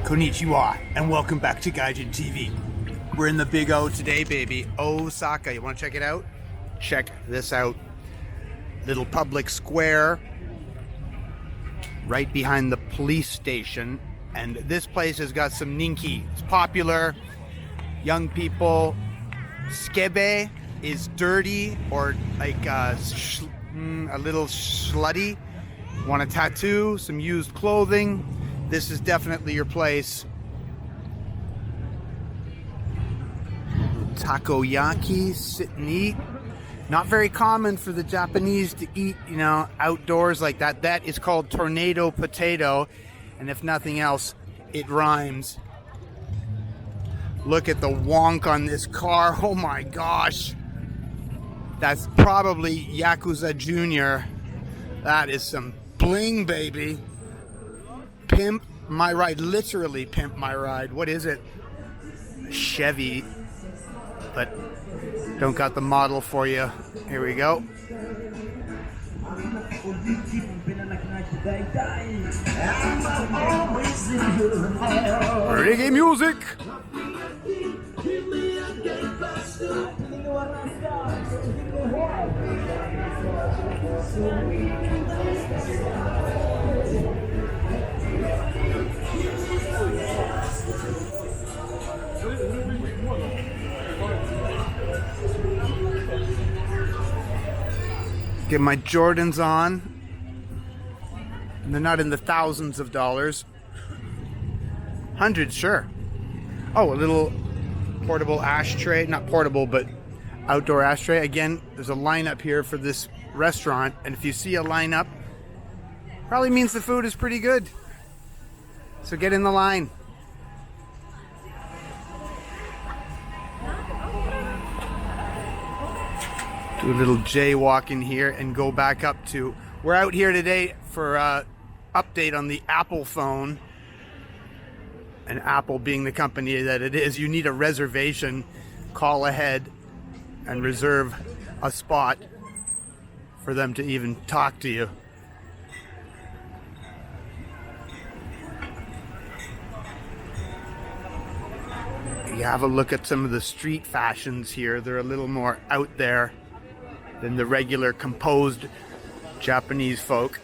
Konnichiwa, and welcome back to Gaijin TV. We're in the Big O today, baby. Osaka. You want to check it out? Check this out. Little public square right behind the police station. And this place has got some ninki. It's popular. Young people. Skebe is dirty or like a little slutty. Want a tattoo? Some used clothing? This is definitely your place. Takoyaki, sit and eat. Not very common for the Japanese to eat, outdoors like that. That is called tornado potato. And if nothing else, it rhymes. Look at the wonk on this car. Oh my gosh. That's probably Yakuza Jr. That is some bling, baby. Pimp my ride, literally pimp my ride. What is it? Chevy, but don't got the model for you. Here we go. Reggae music. Get my Jordans on. And they're not in the thousands of dollars. Hundreds, sure. Oh, a little portable ashtray. Not portable, but outdoor ashtray. Again, there's a lineup here for this restaurant. And if you see a lineup, probably means the food is pretty good. So get in the line. Do a little jaywalk in here and go back up to... We're out here today for update on the Apple phone. And Apple being the company that it is, you need a reservation. Call ahead and reserve a spot for them to even talk to you. You have a look at some of the street fashions here. They're a little more out there than the regular composed Japanese folk.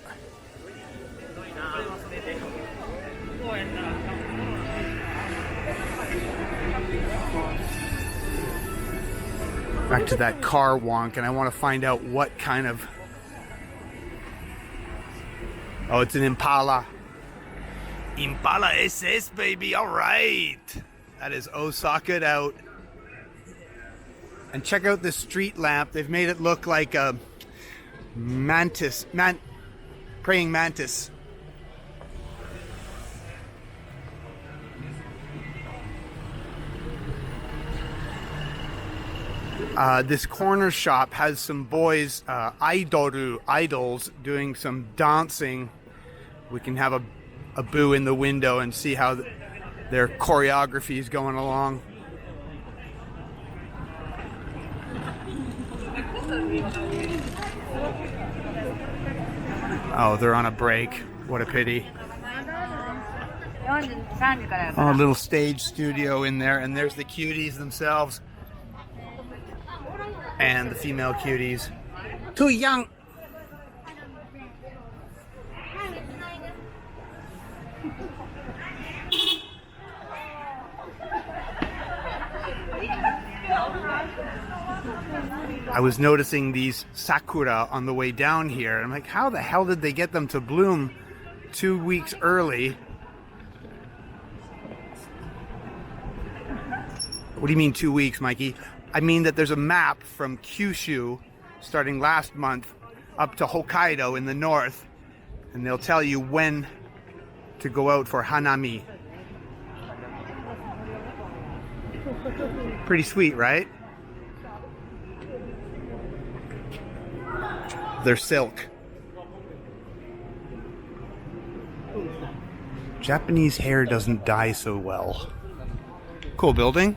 Back to that car wonk, and I want to find out what kind of... Oh, it's an Impala. Impala SS, baby, all right. That is Osaka'd out. And check out this street lamp. They've made it look like a praying mantis. This corner shop has some boys, idols, doing some dancing. We can have a boo in the window and see how their choreography is going along. Oh, they're on a break. What a pity. Oh, a little stage studio in there, and there's the cuties themselves. And the female cuties. Too young. I was noticing these sakura on the way down here. I'm like, how the hell did they get them to bloom 2 weeks early? What do you mean 2 weeks, Mikey? I mean that there's a map from Kyushu starting last month up to Hokkaido in the north, and they'll tell you when to go out for hanami. Pretty sweet, right? They're silk. Japanese hair doesn't dye so well. Cool building.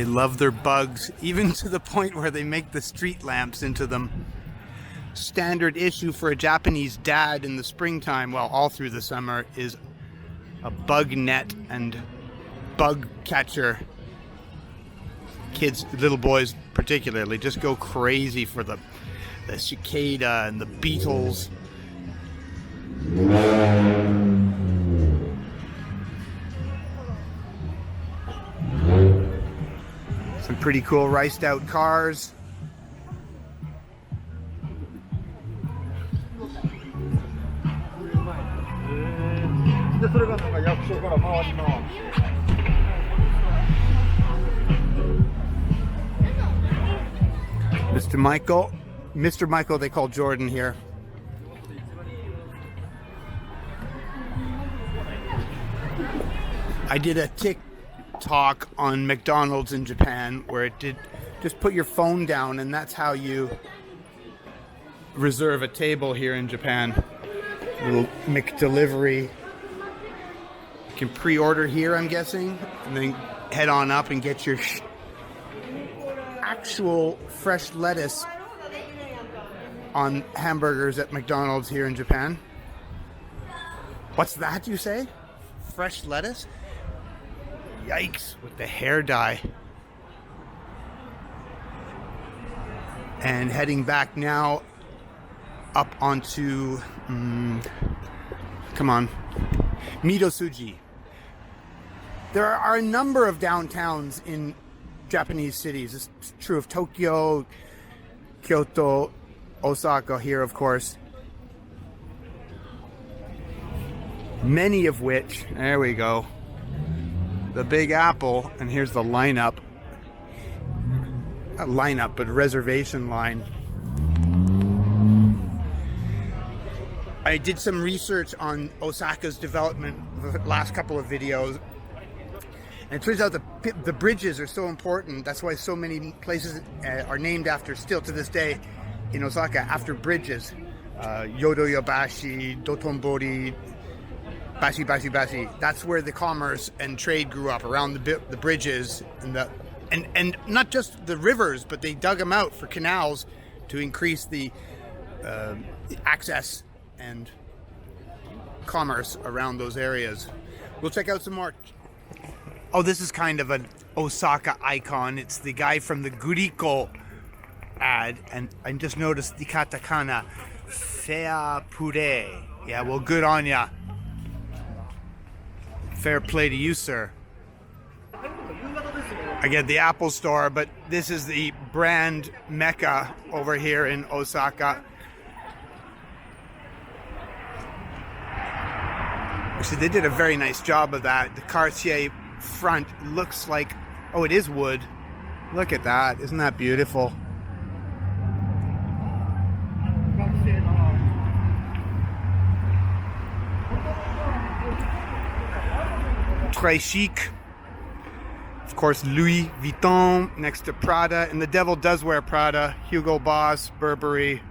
They love their bugs, even to the point where they make the street lamps into them. Standard issue for a Japanese dad in the springtime, well, all through the summer, is a bug net and bug catcher. Kids, little boys particularly, just go crazy for the cicada and the beetles. Some pretty cool riced out cars. Mr. Michael, they call Jordan here. I did a TikTok on McDonald's in Japan where it did just put your phone down, and that's how you reserve a table here in Japan. Little McDelivery. You can pre-order here, I'm guessing, and then head on up and get your actual fresh lettuce on hamburgers at McDonald's here in Japan. What's that, you say? Fresh lettuce? Yikes, with the hair dye. And heading back now up onto, come on, Midosuji. There are a number of downtowns in Japanese cities. It's true of Tokyo, Kyoto, Osaka here, of course. Many of which, there we go, the Big Apple, and here's the lineup. Not lineup, but reservation line. I did some research on Osaka's development the last couple of videos. And it turns out the bridges are so important. That's why so many places are named after, still to this day, in Osaka, after bridges. Yodoyobashi, Dotonbori, Bashi Bashi Bashi. That's where the commerce and trade grew up, around the bridges and not just the rivers, but they dug them out for canals to increase the access and commerce around those areas. We'll check out some more. Oh, this is kind of an Osaka icon. It's the guy from the Guriko ad, and I just noticed the katakana, fair pure. Yeah, well, good on ya. Fair play to you, sir. I get the Apple Store, but this is the brand mecca over here in Osaka. Actually, they did a very nice job of that. The Cartier front looks like, oh, it is wood. Look at that. Isn't that beautiful? Très chic. Of course, Louis Vuitton next to Prada, and the devil does wear Prada. Hugo Boss, Burberry,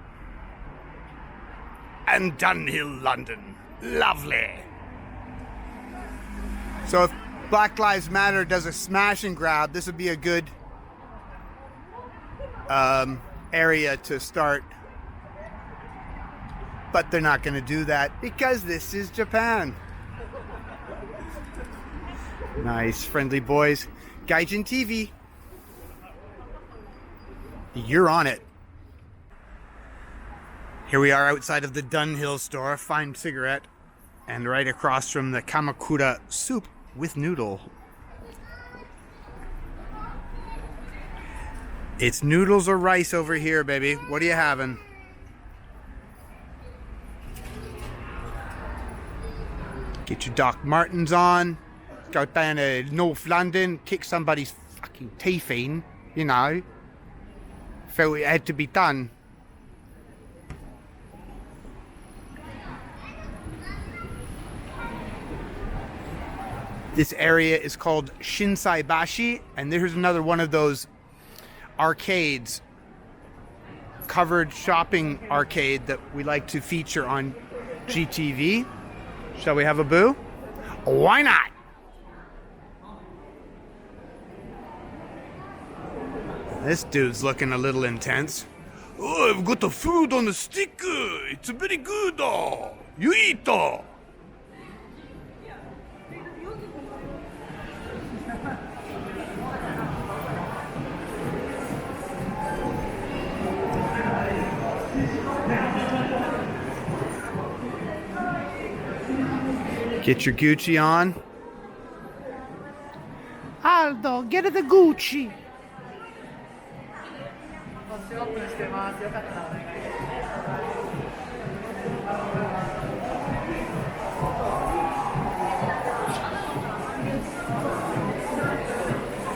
and Dunhill, London. Lovely. So if Black Lives Matter does a smash and grab, this would be a good area to start. But they're not going to do that because this is Japan. Nice, friendly boys. Gaijin TV. You're on it. Here we are outside of the Dunhill store. Fine cigarette. And right across from the Kamakura soup with noodle. It's noodles or rice over here, baby. What are you having? Get your Doc Martens on. Go down to North London, kick somebody's fucking teeth in, you know. Felt it had to be done. This area is called Shinsaibashi, and there's another one of those arcades, covered shopping arcade that we like to feature on GTV. Shall we have a boo? Why not? This dude's looking a little intense. Oh, I've got the food on the stick. It's very good. You eat. Get your Gucci on. Aldo, get the Gucci.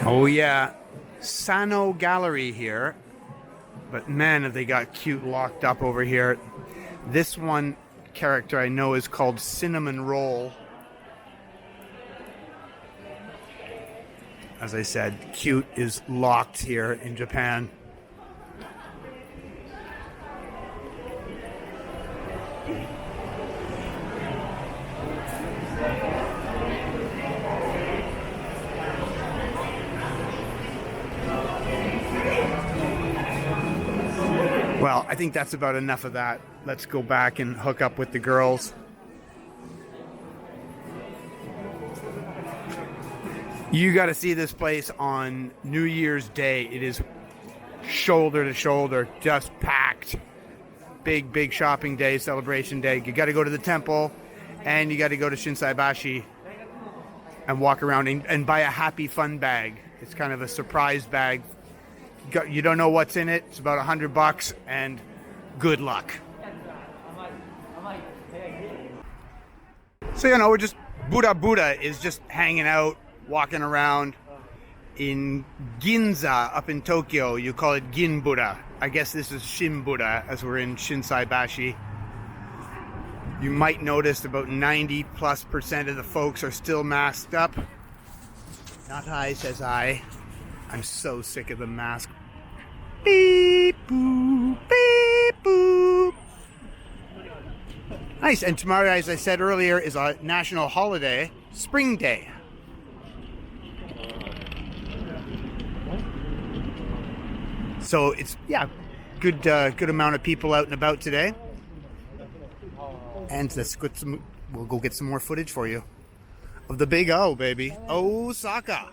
Oh yeah, Sano Gallery here. But man, have they got cute locked up over here. This one character I know is called Cinnamon Roll. As I said, cute is locked here in Japan. Well, I think that's about enough of that. Let's go back and hook up with the girls. You got to see this place on New Year's Day. It is shoulder to shoulder, just packed. Big, big shopping day, celebration day. You got to go to the temple, and you got to go to Shinsaibashi and walk around and buy a happy fun bag. It's kind of a surprise bag. You don't know what's in it. It's about $100, and good luck. So, you know, we're just Buddha is just hanging out, walking around in Ginza up in Tokyo. You call it Gin Buddha. I guess this is Shin Buddha as we're in Shinsaibashi. You might notice about 90+% of the folks are still masked up. Not I, says I. I'm so sick of the mask. Beep boop, beep boop. Nice, and tomorrow, as I said earlier, is a national holiday, Spring Day. So it's, yeah, good amount of people out and about today. And we'll go get some more footage for you of the big O, baby. Osaka.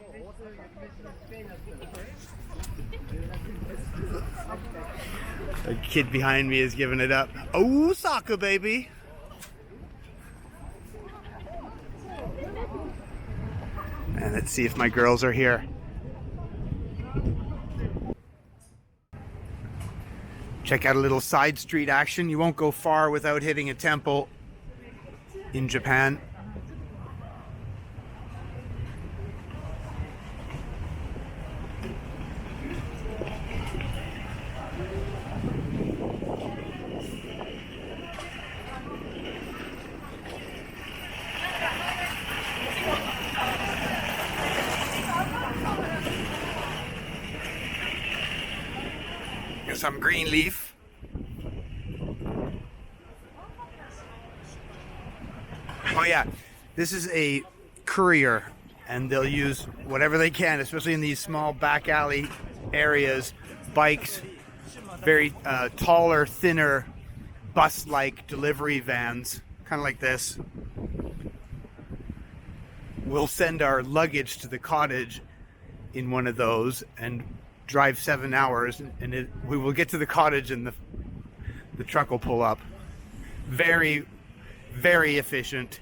A kid behind me is giving it up. Osaka, baby. And let's see if my girls are here. Check out a little side street action. You won't go far without hitting a temple in Japan. Some green leaf. Oh yeah, this is a courier, and they'll use whatever they can, especially in these small back alley areas. Bikes, very taller, thinner, bus-like delivery vans, kind of like this. We'll send our luggage to the cottage in one of those and drive 7 hours, and we will get to the cottage and the truck will pull up. Very, very efficient.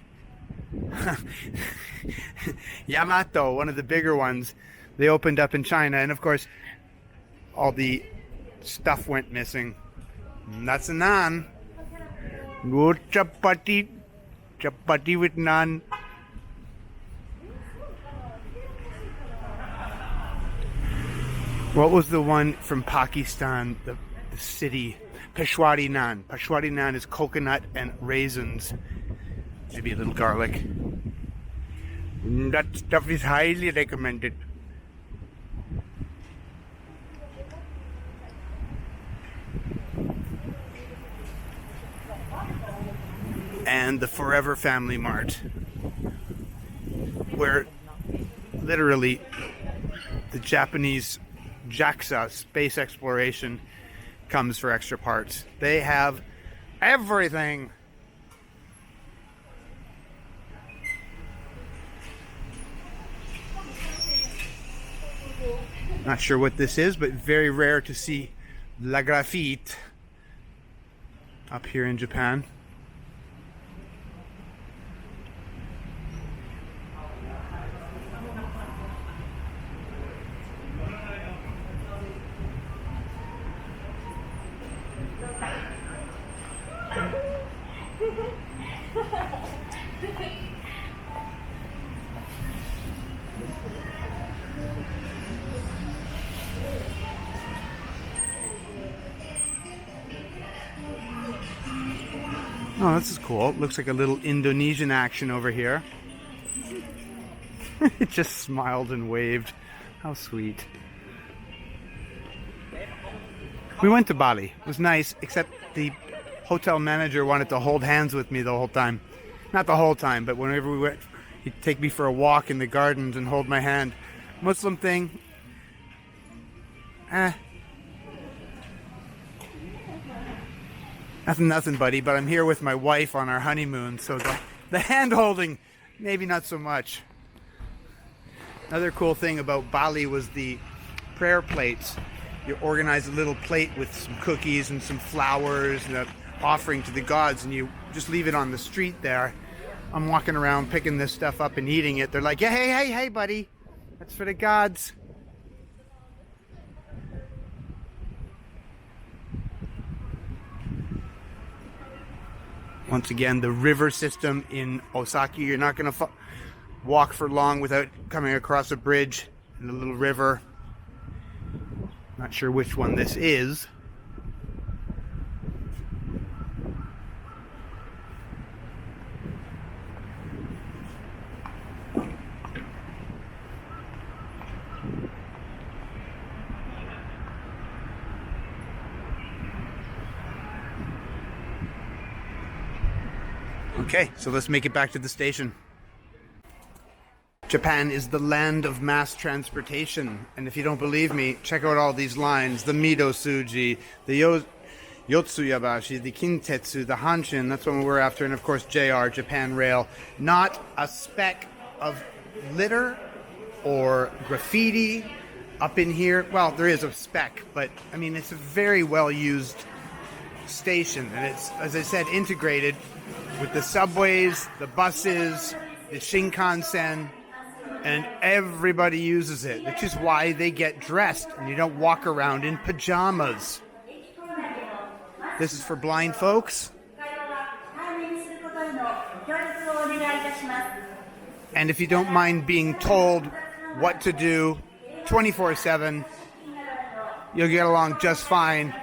Yamato, one of the bigger ones, they opened up in China, and of course all the stuff went missing. And that's a naan. Good chapati with naan. What was the one from Pakistan, the city? Peshwari naan. Peshwari naan is coconut and raisins. Maybe a little garlic. That stuff is highly recommended. And the Forever Family Mart, where literally the Japanese JAXA, space exploration, comes for extra parts. They have everything. Not sure what this is, but very rare to see la graphite up here in Japan. Oh, this is cool. Looks like a little Indonesian action over here. It just smiled and waved. How sweet. We went to Bali. It was nice, except the hotel manager wanted to hold hands with me the whole time. Not the whole time, but whenever we went, he'd take me for a walk in the gardens and hold my hand. Muslim thing. Nothing, buddy, but I'm here with my wife on our honeymoon, so the hand-holding, maybe not so much. Another cool thing about Bali was the prayer plates. You organize a little plate with some cookies and some flowers and an offering to the gods, and you just leave it on the street there. I'm walking around picking this stuff up and eating it. They're like, yeah, hey, buddy, that's for the gods. Once again, the river system in Osaka, you're not going to walk for long without coming across a bridge and a little river. Not sure which one this is. Okay, so let's make it back to the station. Japan is the land of mass transportation, and if you don't believe me, check out all these lines. The Mido Suji, the Yotsuyabashi, the Kintetsu, the Hanshin, that's what we're after, and of course JR, Japan Rail. Not a speck of litter or graffiti up in here. Well, there is a speck, but I mean, it's a very well used station, and it's, as I said, integrated with the subways, the buses, the Shinkansen, and everybody uses it, which is why they get dressed and you don't walk around in pajamas. This is for blind folks. And if you don't mind being told what to do 24/7, you'll get along just fine.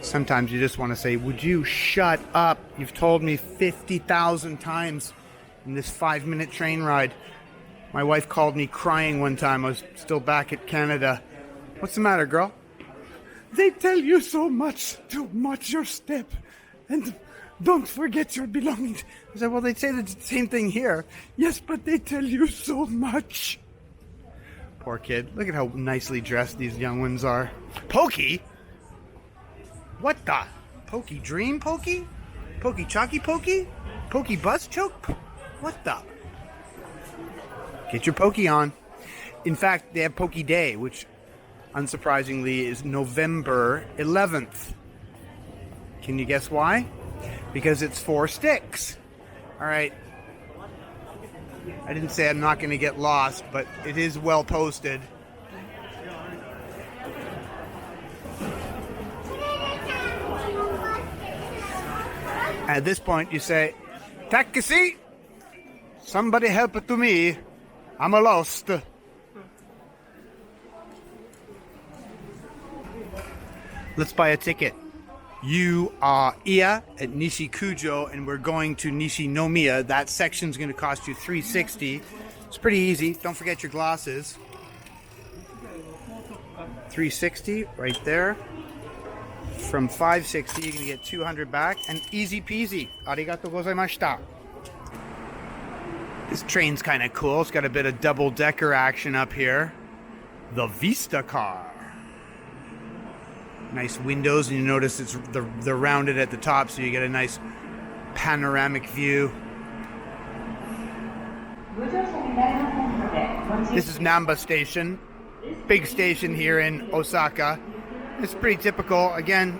Sometimes you just want to say, would you shut up? You've told me 50,000 times in this 5-minute train ride. My wife called me crying one time. I was still back at Canada. What's the matter, girl? They tell you so much to watch your step and don't forget your belongings. I said, well, they say the same thing here. Yes, but they tell you so much. Poor kid. Look at how nicely dressed these young ones are. Pokey? What the? Pokey Dream Pokey? Pokey Chalky Pokey? Pokey Bus Choke? What the? Get your Pokey on. In fact, they have Pokey Day, which unsurprisingly is November 11th. Can you guess why? Because it's 4 sticks. All right. I didn't say I'm not going to get lost, but it is well posted. At this point, you say, taxi, somebody help it to me. I'm lost. Let's buy a ticket. You are here at Nishikujo, and we're going to Nishinomiya. That section's going to cost you $360. It's pretty easy. Don't forget your glasses. $360 right there. From $560, you're going to get $200 back, and easy peasy. Arigatou gozaimashita. This train's kind of cool. It's got a bit of double-decker action up here. the Vista car. Nice windows, and you notice they're rounded at the top, so you get a nice panoramic view. This is Namba Station, big station here in Osaka. It's pretty typical. Again,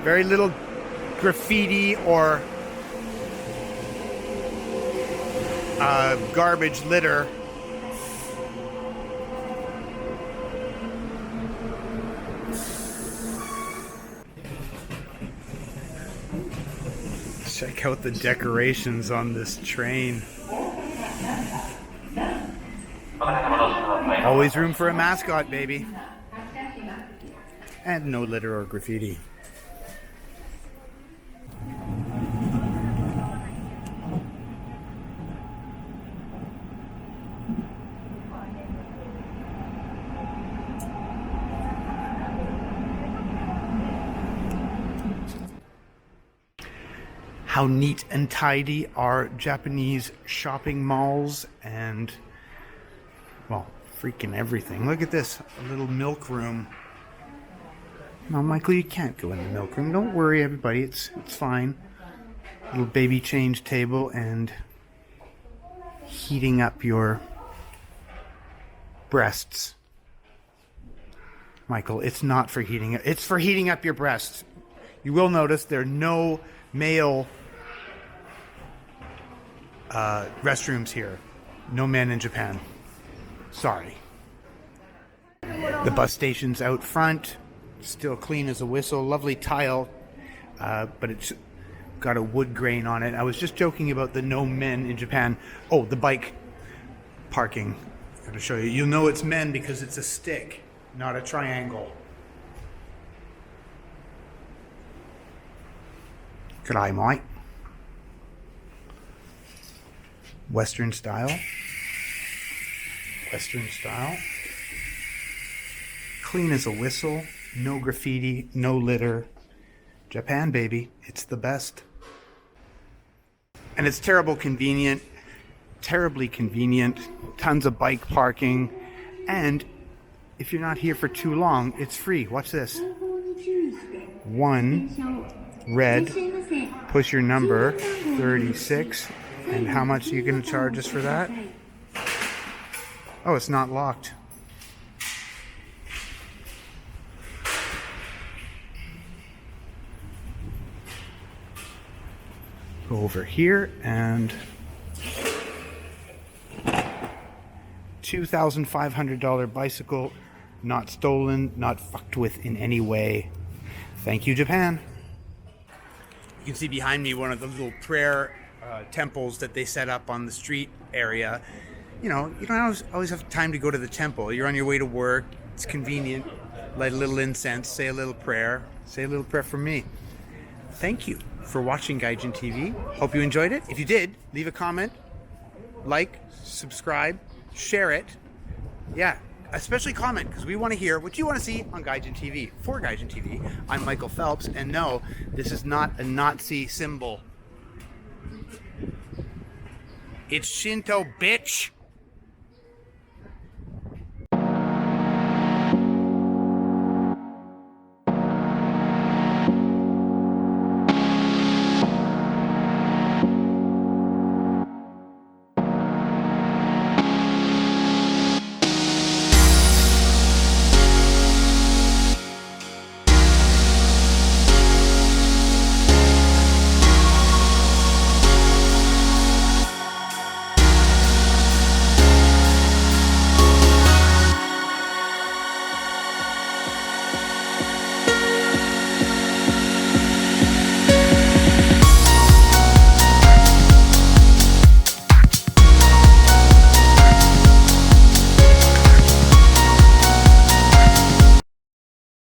very little graffiti or garbage litter. Check out the decorations on this train. Always room for a mascot, baby. And no litter or graffiti. How neat and tidy are Japanese shopping malls and, well, freaking everything. Look at this, a little milk room. No, Michael, you can't go in the milk room. Don't worry, everybody, it's fine. Little baby change table and heating up your breasts. Michael, it's not for heating up. It's for heating up your breasts. You will notice there are no male restrooms here. No men in Japan. Sorry. The bus station's out front. Still clean as a whistle. Lovely tile, but it's got a wood grain on it. I was just joking about the no men in Japan. Oh, the bike parking. Gotta show you. You'll know it's men because it's a stick, not a triangle. Good eye, Mike. Western style. Western style. Clean as a whistle. No graffiti, no litter. Japan, baby. It's the best. And it's terribly convenient. Tons of bike parking. And if you're not here for too long, it's free. Watch this. 1 red. Push your number 36. And how much are you going to charge us for that? Oh, it's not locked. Go over here and $2,500 bicycle, not stolen, not fucked with in any way. Thank you, Japan. You can see behind me one of the little prayer temples that they set up on the street area. You know, you don't always have time to go to the temple. You're on your way to work. It's convenient. Light a little incense, say a little prayer. Say a little prayer for me. Thank you for watching Gaijin TV. Hope you enjoyed it. If you did, leave a comment, like, subscribe, share it. Yeah, especially comment, because we want to hear what you want to see on Gaijin TV. For Gaijin TV, I'm Michael Phelps, and no, this is not a Nazi symbol. It's Shinto, bitch!